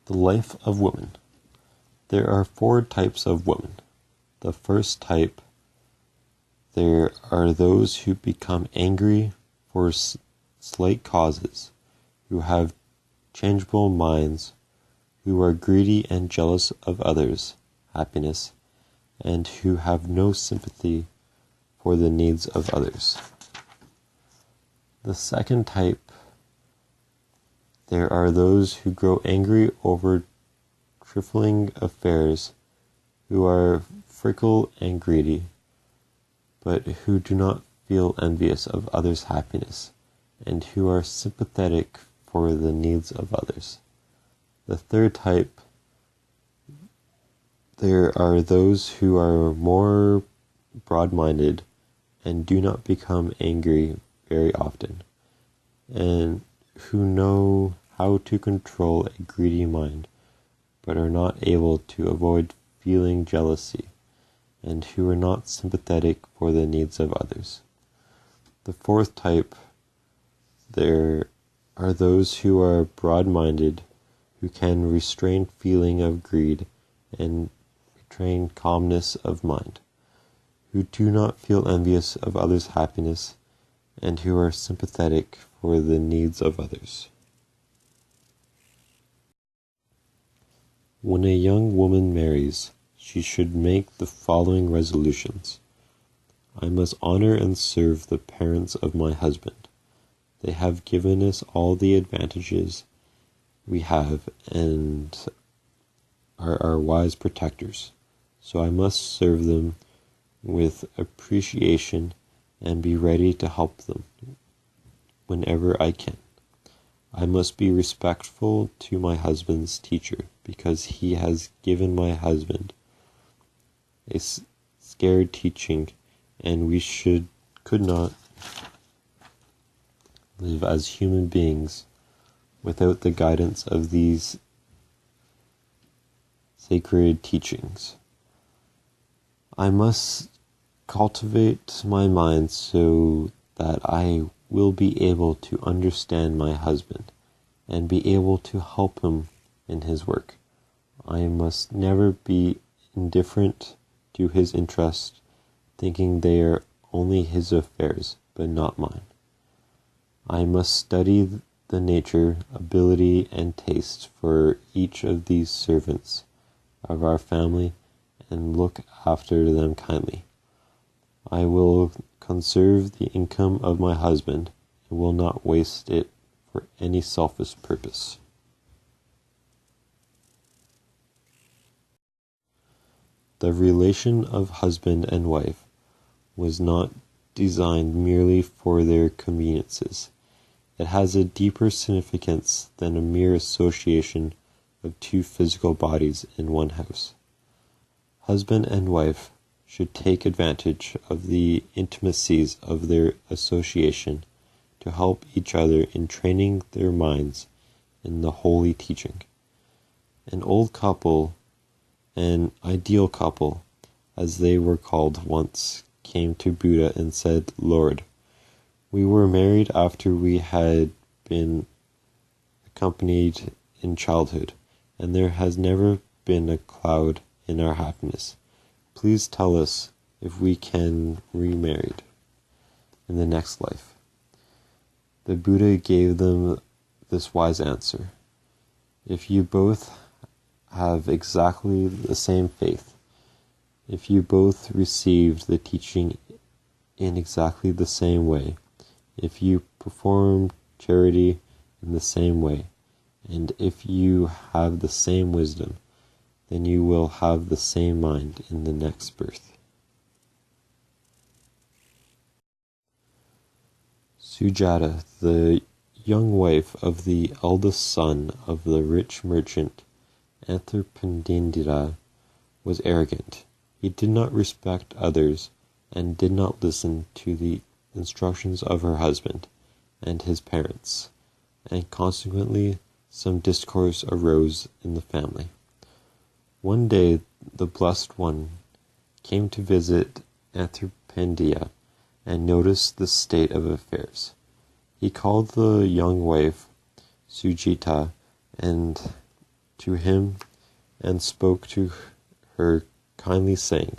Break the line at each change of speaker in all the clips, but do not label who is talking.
The life of women. There are 4 types of women. The first type, there are those who become angry for slight causes, who have changeable minds, who are greedy and jealous of others' happiness, and who have no sympathy for the needs of others. The second type, there are those who grow angry over trifling affairs, who are fickle and greedy, but who do not feel envious of others' happiness, and who are sympathetic for the needs of others. The third type, there are those who are more broad-minded and do not become angry very often, and who know how to control a greedy mind, but are not able to avoid feeling jealousy, and who are not sympathetic for the needs of others. The fourth type, there are those who are broad-minded, who can restrain feeling of greed and retain calmness of mind, who do not feel envious of others' happiness, and who are sympathetic for the needs of others. When a young woman marries, she should make the following resolutions. I must honor and serve the parents of my husband. They have given us all the advantages we have and are our wise protectors, so I must serve them with appreciation and be ready to help them whenever I can. I must be respectful to my husband's teacher, because he has given my husband a scared teaching, and we could not live as human beings without the guidance of these sacred teachings. I must cultivate my mind so that I will be able to understand my husband and be able to help him in his work. I must never be indifferent to his interests, thinking they are only his affairs, but not mine. I must study the nature, ability, and taste for each of these servants of our family and look after them kindly. I will conserve the income of my husband and will not waste it for any selfish purpose. The relation of husband and wife was not designed merely for their conveniences. It has a deeper significance than a mere association of 2 physical bodies in one house. Husband and wife should take advantage of the intimacies of their association to help each other in training their minds in the holy teaching. An old couple, an ideal couple, as they were called once, came to Buddha and said, Lord, we were married after we had been accompanied in childhood, and there has never been a cloud in our happiness. Please tell us if we can remarried in the next life. The Buddha gave them this wise answer. If you both have exactly the same faith, if you both received the teaching in exactly the same way, if you perform charity in the same way, and if you have the same wisdom, then you will have the same mind in the next birth. Sujata, the young wife of the eldest son of the rich merchant Anthapindira, was arrogant. He did not respect others and did not listen to the instructions of her husband and his parents, and consequently some discourse arose in the family. One day the Blessed One came to visit Anthapindira and noticed the state of affairs. He called the young wife Sujita and to him and spoke to her kindly, saying,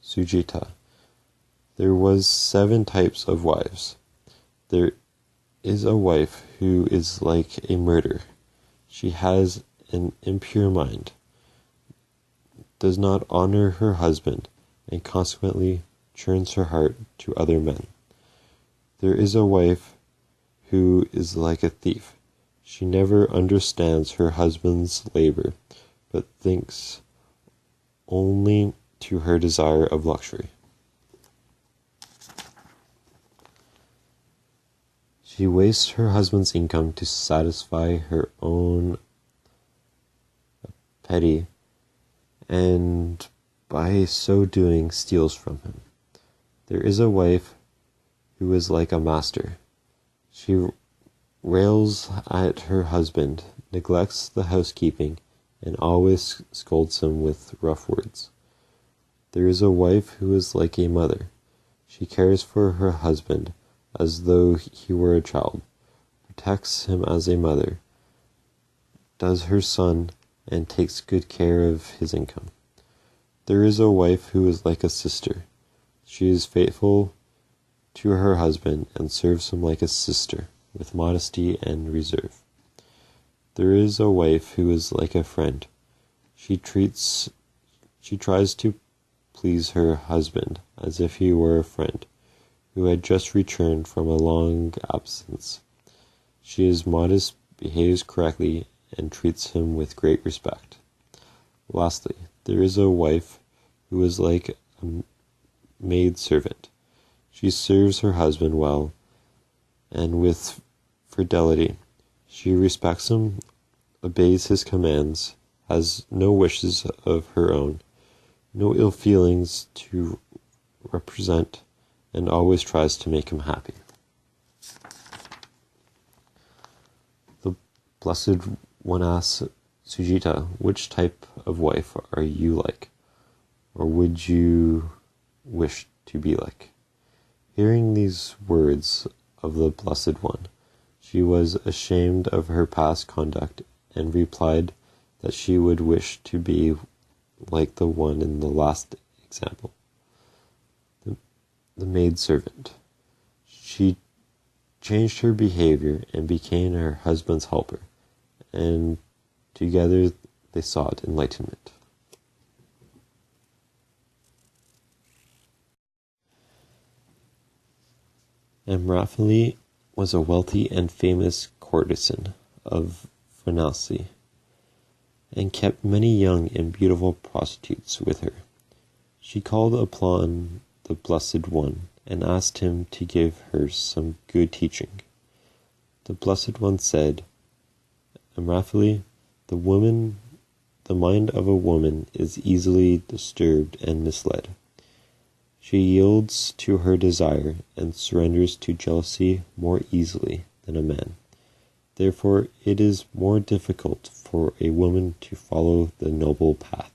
Sujita, there was 7 types of wives. There is a wife who is like a murder. She has an impure mind, does not honor her husband, and consequently turns her heart to other men. There is a wife who is like a thief. She never understands her husband's labor, but thinks only to her desire of luxury. She wastes her husband's income to satisfy her own petty, and by so doing steals from him. There is a wife who is like a master. She rails at her husband, neglects the housekeeping, and always scolds him with rough words. There is a wife who is like a mother. She cares for her husband as though he were a child, protects him as a mother, does her son, and takes good care of his income. There is a wife who is like a sister. She is faithful to her husband and serves him like a sister, with modesty and reserve. There is a wife who is like a friend. She tries to please her husband as if he were a friend who had just returned from a long absence. She is modest, behaves correctly, and treats him with great respect. Lastly, there is a wife who is like a maid-servant. She serves her husband well, and with fidelity. She respects him, obeys his commands, has no wishes of her own, no ill feelings to represent, and always tries to make him happy. The Blessed One asks Sujita, which type of wife are you like, or would you wish to be like? Hearing these words of the Blessed One, she was ashamed of her past conduct and replied that she would wish to be like the one in the last example, the maidservant. She changed her behavior and became her husband's helper, and together they sought enlightenment. Amrapheli was a wealthy and famous courtesan of Varanasi, and kept many young and beautiful prostitutes with her. She called upon the Blessed One and asked him to give her some good teaching. The Blessed One said, Amrapheli, the mind of a woman is easily disturbed and misled. She yields to her desire and surrenders to jealousy more easily than a man. Therefore, it is more difficult for a woman to follow the noble path.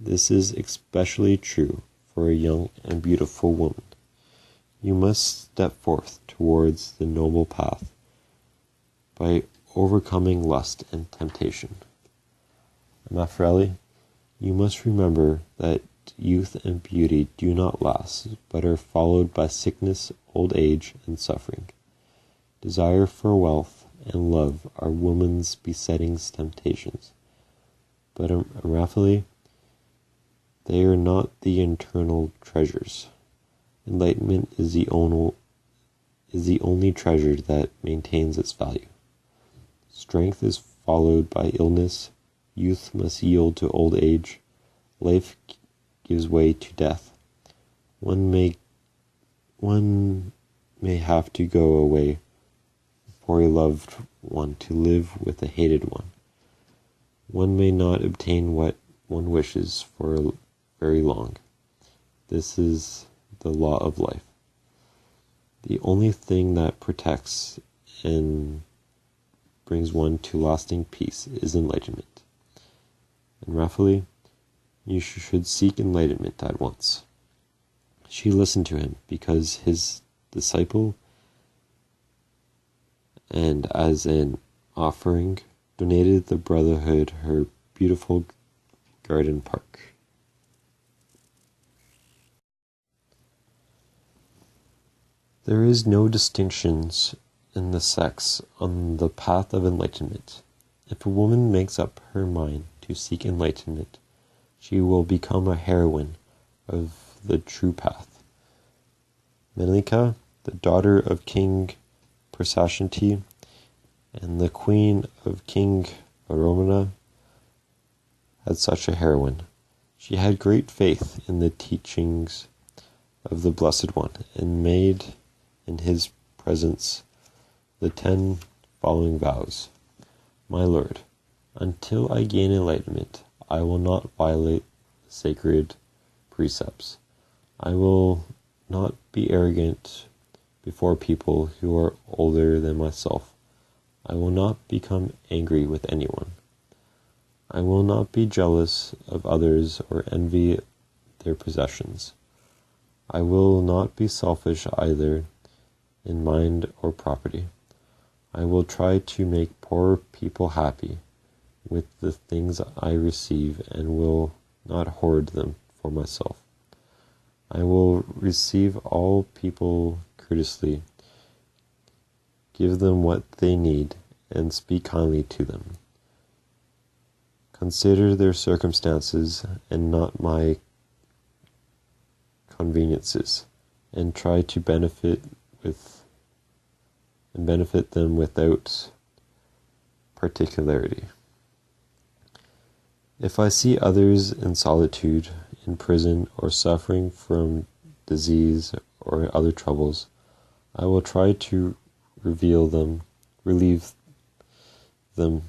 This is especially true for a young and beautiful woman. You must step forth towards the noble path by overcoming lust and temptation. Amrapheli, you must remember that youth and beauty do not last, but are followed by sickness, old age, and suffering. Desire for wealth and love are woman's besetting temptations. But Amrapheli, they are not the internal treasures. Enlightenment is the only treasure that maintains its value. Strength is followed by illness. Youth must yield to old age. Life gives way to death. One may have to go away for a loved one to live with a hated one. One may not obtain what one wishes for very long. This is the law of life. The only thing that protects and brings one to lasting peace is enlightenment. And Amrapheli, you should seek enlightenment at once. She listened to him because his disciple, and as an offering donated the Brotherhood her beautiful garden park. There is no distinctions in the sex on the path of enlightenment. If a woman makes up her mind to seek enlightenment, she will become a heroine of the true path. Menica, the daughter of King Persashente and the queen of King Varomana, had such a heroine. She had great faith in the teachings of the Blessed One, and made in his presence the 10 following vows. My Lord, until I gain enlightenment, I will not violate the sacred precepts. I will not be arrogant before people who are older than myself. I will not become angry with anyone. I will not be jealous of others or envy their possessions. I will not be selfish either in mind or property. I will try to make poor people happy with the things I receive and will not hoard them for myself. I will receive all people courteously, give them what they need, and speak kindly to them. Consider their circumstances and not my conveniences, and try to benefit them without particularity. If I see others in solitude, in prison, or suffering from disease or other troubles, I will try to relieve them,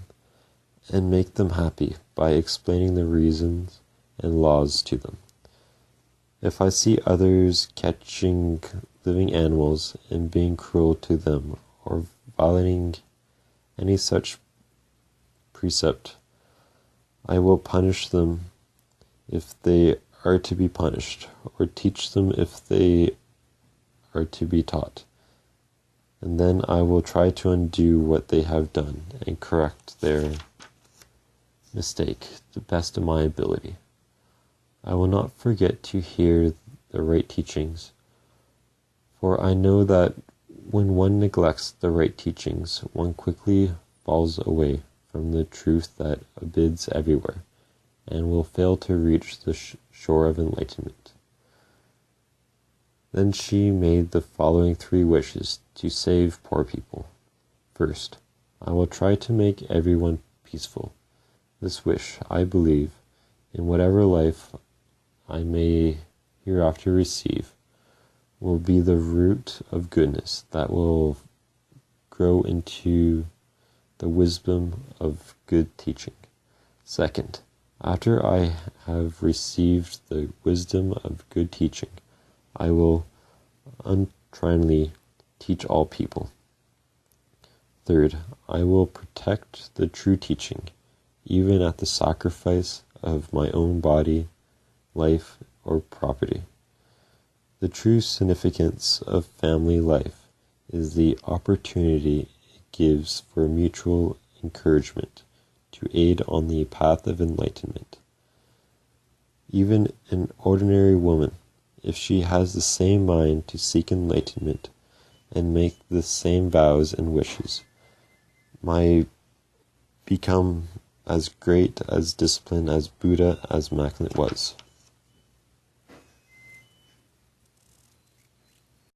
and make them happy by explaining the reasons and laws to them. If I see others catching living animals and being cruel to them, or violating any such precept, I will punish them if they are to be punished, or teach them if they are to be taught. And then I will try to undo what they have done and correct their mistake to the best of my ability. I will not forget to hear the right teachings, for I know that when one neglects the right teachings, one quickly falls away from the truth that abides everywhere, and will fail to reach the shore of enlightenment. Then she made the following 3 wishes to save poor people. First, I will try to make everyone peaceful. This wish, I believe, in whatever life I may hereafter receive, will be the root of goodness that will grow into the wisdom of good teaching. Second, after I have received the wisdom of good teaching, I will untrinely teach all people. Third, I will protect the true teaching, even at the sacrifice of my own body, life, or property. The true significance of family life is the opportunity it gives for mutual encouragement to aid on the path of enlightenment. Even an ordinary woman, if she has the same mind to seek enlightenment and make the same vows and wishes, might become as great as disciplined as Buddha as Immaculate was.